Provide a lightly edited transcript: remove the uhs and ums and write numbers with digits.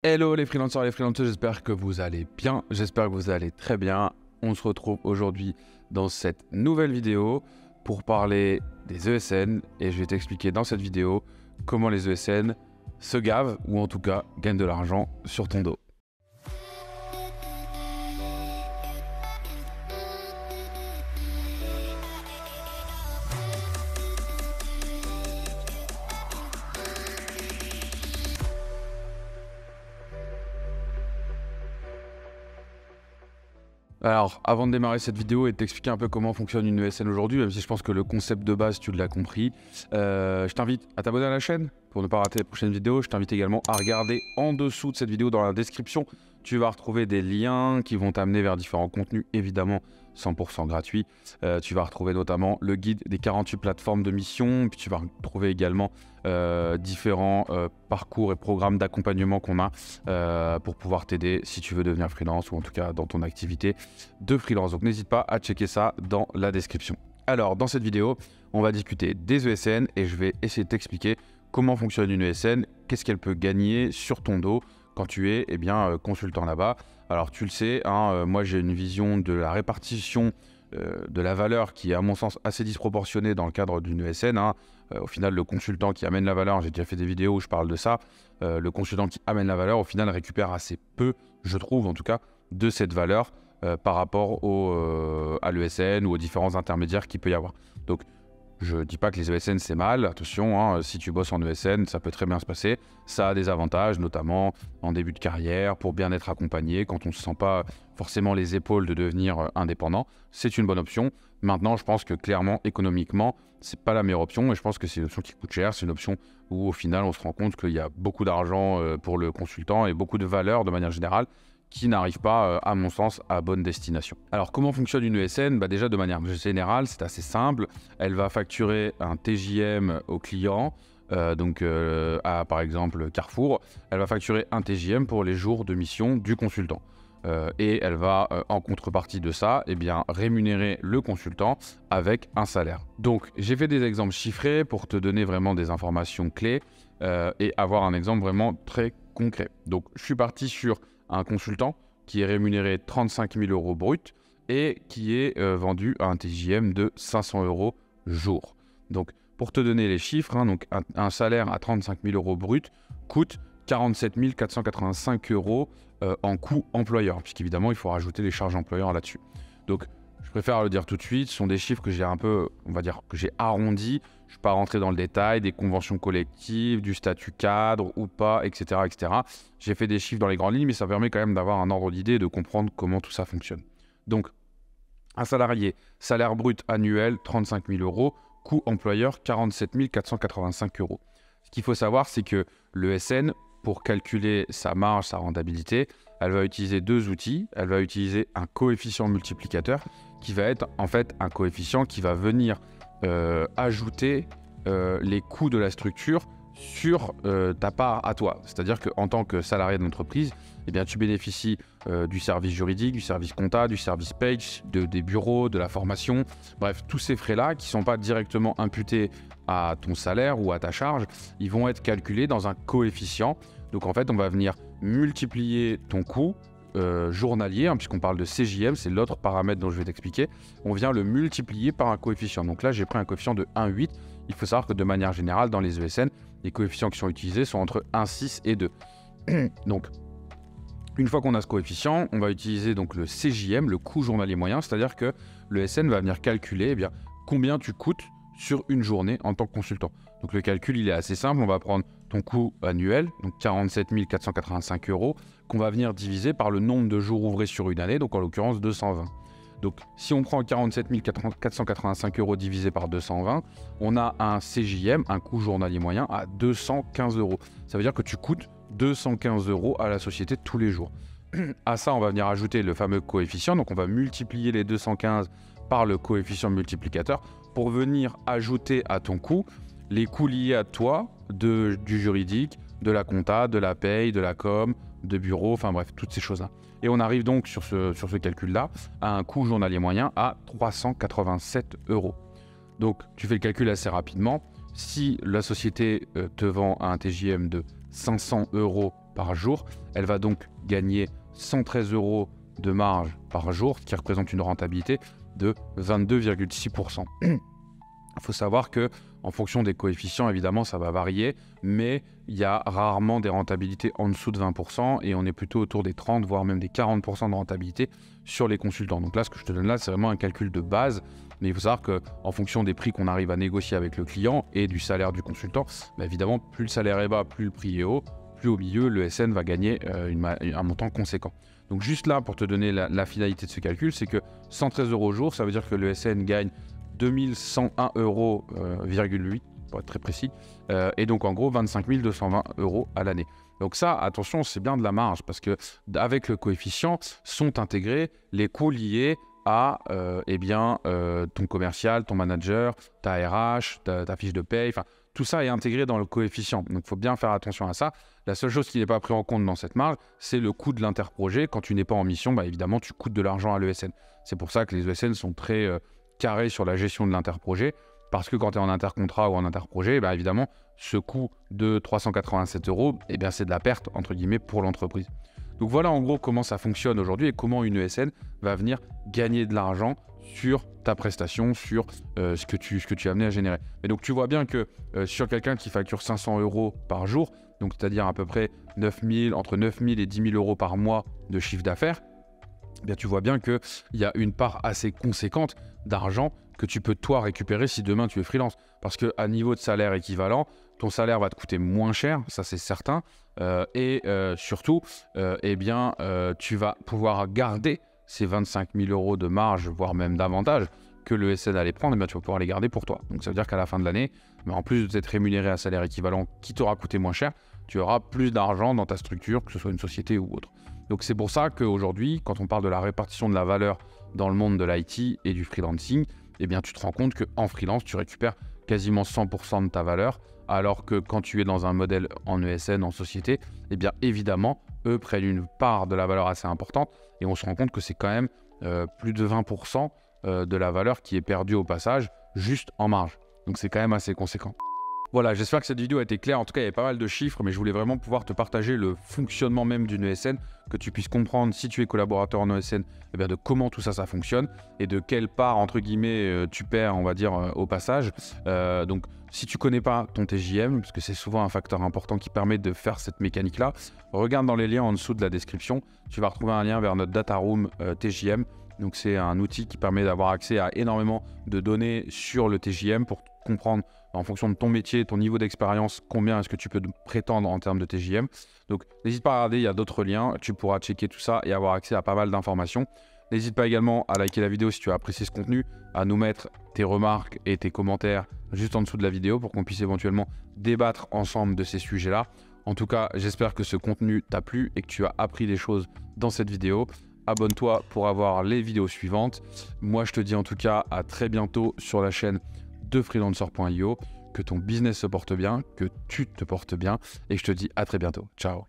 Hello les freelancers et les freelanceuses, j'espère que vous allez bien, j'espère que vous allez très bien. On se retrouve aujourd'hui dans cette nouvelle vidéo pour parler des ESN et je vais t'expliquer dans cette vidéo comment les ESN se gavent ou en tout cas gagnent de l'argent sur ton dos. Alors, avant de démarrer cette vidéo et de t'expliquer un peu comment fonctionne une ESN aujourd'hui, même si je pense que le concept de base, tu l'as compris, je t'invite à t'abonner à la chaîne pour ne pas rater les prochaines vidéos. Je t'invite également à regarder en dessous de cette vidéo dans la description. Tu vas retrouver des liens qui vont t'amener vers différents contenus, évidemment 100% gratuits. Tu vas retrouver notamment le guide des 48 plateformes de mission, puis tu vas retrouver également différents parcours et programmes d'accompagnement qu'on a pour pouvoir t'aider si tu veux devenir freelance ou en tout cas dans ton activité de freelance. Donc n'hésite pas à checker ça dans la description. Alors dans cette vidéo, on va discuter des ESN et je vais essayer de t'expliquer comment fonctionne une ESN, qu'est-ce qu'elle peut gagner sur ton dos quand tu es consultant là-bas. Alors tu le sais, moi j'ai une vision de la répartition de la valeur qui est à mon sens assez disproportionnée dans le cadre d'une ESN. Au final, le consultant qui amène la valeur, j'ai déjà fait des vidéos où je parle de ça, le consultant qui amène la valeur, au final, récupère assez peu, je trouve en tout cas, de cette valeur par rapport à l'ESN ou aux différents intermédiaires qu'il peut y avoir. Donc, je ne dis pas que les ESN c'est mal, attention, si tu bosses en ESN, ça peut très bien se passer. Ça a des avantages, notamment en début de carrière, pour bien être accompagné, quand on ne se sent pas forcément les épaules de devenir indépendant. C'est une bonne option. Maintenant, je pense que clairement, économiquement, c'est pas la meilleure option et je pense que c'est une option qui coûte cher. C'est une option où au final, on se rend compte qu'il y a beaucoup d'argent pour le consultant et beaucoup de valeur de manière générale qui n'arrive pas, à mon sens, à bonne destination. Alors, comment fonctionne une ESN? De manière générale, c'est assez simple. Elle va facturer un TJM au client, à par exemple Carrefour. Elle va facturer un TJM pour les jours de mission du consultant. Et elle va, en contrepartie de ça, rémunérer le consultant avec un salaire. Donc, j'ai fait des exemples chiffrés pour te donner vraiment des informations clés et avoir un exemple vraiment très concret. Donc, je suis parti sur un consultant qui est rémunéré 35 000 € brut et qui est vendu à un TJM de 500 € jour. Donc, pour te donner les chiffres, un salaire à 35 000 € brut coûte 47 485 € en coût employeur, puisqu'évidemment, il faut rajouter les charges employeurs là-dessus. Donc, je préfère le dire tout de suite, ce sont des chiffres que j'ai un peu, on va dire, que j'ai arrondis. Je ne suis pas rentré dans le détail des conventions collectives, du statut cadre ou pas, etc. etc. J'ai fait des chiffres dans les grandes lignes, mais ça permet quand même d'avoir un ordre d'idée et de comprendre comment tout ça fonctionne. Donc, un salarié, salaire brut annuel 35 000 €, coût employeur 47 485 €. Ce qu'il faut savoir, c'est que l'ESN, pour calculer sa marge, sa rentabilité, elle va utiliser deux outils. Elle va utiliser un coefficient multiplicateur qui va être en fait un coefficient qui va venir ajouter les coûts de la structure sur ta part à toi. C'est-à-dire qu'en tant que salarié de l'entreprise, tu bénéficies du service juridique, du service comptable, du service page, des bureaux, de la formation. Bref, tous ces frais-là qui ne sont pas directement imputés à ton salaire ou à ta charge, ils vont être calculés dans un coefficient. Donc en fait, on va venir multiplier ton coût journalier, puisqu'on parle de CJM, c'est l'autre paramètre dont je vais t'expliquer. On vient le multiplier par un coefficient. Donc là, j'ai pris un coefficient de 1,8. Il faut savoir que de manière générale, dans les ESN, les coefficients qui sont utilisés sont entre 1,6 et 2. Donc, une fois qu'on a ce coefficient, on va utiliser donc le CJM, le coût journalier moyen, c'est-à-dire que le SN va venir calculer combien tu coûtes sur une journée en tant que consultant. Donc le calcul, il est assez simple. On va prendre ton coût annuel, donc 47 485 €, qu'on va venir diviser par le nombre de jours ouvrés sur une année, donc en l'occurrence 220. Donc si on prend 47 485 € divisé par 220, on a un CJM, un coût journalier moyen, à 215 €. Ça veut dire que tu coûtes 215 € à la société tous les jours. À ça, on va venir ajouter le fameux coefficient. Donc on va multiplier les 215 par le coefficient multiplicateur pour venir ajouter à ton coût les coûts liés à toi, du juridique, de la compta, de la paye, de la com, de bureau, enfin bref, toutes ces choses-là. Et on arrive donc sur ce calcul-là à un coût journalier moyen à 387 €. Donc tu fais le calcul assez rapidement. Si la société te vend à un TJM de 500 € par jour. Elle va donc gagner 113 € de marge par jour, ce qui représente une rentabilité de 22,6%. Il faut savoir que en fonction des coefficients, évidemment, ça va varier, mais il y a rarement des rentabilités en dessous de 20% et on est plutôt autour des 30, voire même des 40% de rentabilité sur les consultants. Donc là, ce que je te donne là, c'est vraiment un calcul de base, mais il faut savoir qu'en fonction des prix qu'on arrive à négocier avec le client et du salaire du consultant, bah évidemment, plus le salaire est bas, plus le prix est haut, plus au milieu, le SN va gagner un montant conséquent. Donc juste là, pour te donner la finalité de ce calcul, c'est que 113 € au jour, ça veut dire que le SN gagne 2101,8 € pour être très précis, et donc en gros 25 220 € à l'année. Donc ça, attention, c'est bien de la marge parce que avec le coefficient sont intégrés les coûts liés à ton commercial, ton manager, ta RH, ta fiche de paye, enfin tout ça est intégré dans le coefficient. Donc il faut bien faire attention à ça. La seule chose qui n'est pas prise en compte dans cette marge, c'est le coût de l'interprojet. Quand tu n'es pas en mission, bah, évidemment, tu coûtes de l'argent à l'ESN. C'est pour ça que les ESN sont très carrés sur la gestion de l'interprojet. Parce que quand tu es en intercontrat ou en interprojet, bah, évidemment, ce coût de 387 €, eh bien, c'est de la perte, entre guillemets, pour l'entreprise. Donc voilà en gros comment ça fonctionne aujourd'hui et comment une ESN va venir gagner de l'argent sur ta prestation, sur ce que tu as amené à générer. Mais donc tu vois bien que sur quelqu'un qui facture 500 € par jour, donc c'est-à-dire à peu près entre 9 000 et 10 000 € par mois de chiffre d'affaires, eh bien tu vois bien qu'il y a une part assez conséquente d'argent que tu peux toi récupérer si demain tu es freelance. Parce qu'à niveau de salaire équivalent, ton salaire va te coûter moins cher, ça c'est certain, surtout, tu vas pouvoir garder ces 25 000 € de marge, voire même davantage, que le SN allait prendre, tu vas pouvoir les garder pour toi. Donc ça veut dire qu'à la fin de l'année, en plus de t'être rémunéré à salaire équivalent qui t'aura coûté moins cher, tu auras plus d'argent dans ta structure, que ce soit une société ou autre. Donc c'est pour ça qu'aujourd'hui, quand on parle de la répartition de la valeur dans le monde de l'IT et du freelancing, eh bien tu te rends compte qu'en freelance, tu récupères quasiment 100% de ta valeur, alors que quand tu es dans un modèle en ESN, en société, eh bien évidemment, eux prennent une part de la valeur assez importante et on se rend compte que c'est quand même plus de 20% de la valeur qui est perdue au passage, juste en marge. Donc c'est quand même assez conséquent. Voilà, j'espère que cette vidéo a été claire. En tout cas, il y avait pas mal de chiffres, mais je voulais vraiment pouvoir te partager le fonctionnement même d'une ESN, que tu puisses comprendre, si tu es collaborateur en ESN, eh bien, de comment tout ça, ça fonctionne et de quelle part, entre guillemets, tu perds, on va dire, au passage. Donc, si tu connais pas ton TJM, parce que c'est souvent un facteur important qui permet de faire cette mécanique-là, regarde dans les liens en dessous de la description. Tu vas retrouver un lien vers notre data room TJM. Donc, c'est un outil qui permet d'avoir accès à énormément de données sur le TJM pour comprendre en fonction de ton métier, ton niveau d'expérience, combien est-ce que tu peux prétendre en termes de TJM. Donc n'hésite pas à regarder, il y a d'autres liens, tu pourras checker tout ça et avoir accès à pas mal d'informations. N'hésite pas également à liker la vidéo si tu as apprécié ce contenu, à nous mettre tes remarques et tes commentaires juste en dessous de la vidéo pour qu'on puisse éventuellement débattre ensemble de ces sujets-là. En tout cas, j'espère que ce contenu t'a plu et que tu as appris des choses dans cette vidéo. Abonne-toi pour avoir les vidéos suivantes. Moi, je te dis en tout cas à très bientôt sur la chaîne de freelancer.io, que ton business se porte bien, que tu te portes bien, et je te dis à très bientôt. Ciao.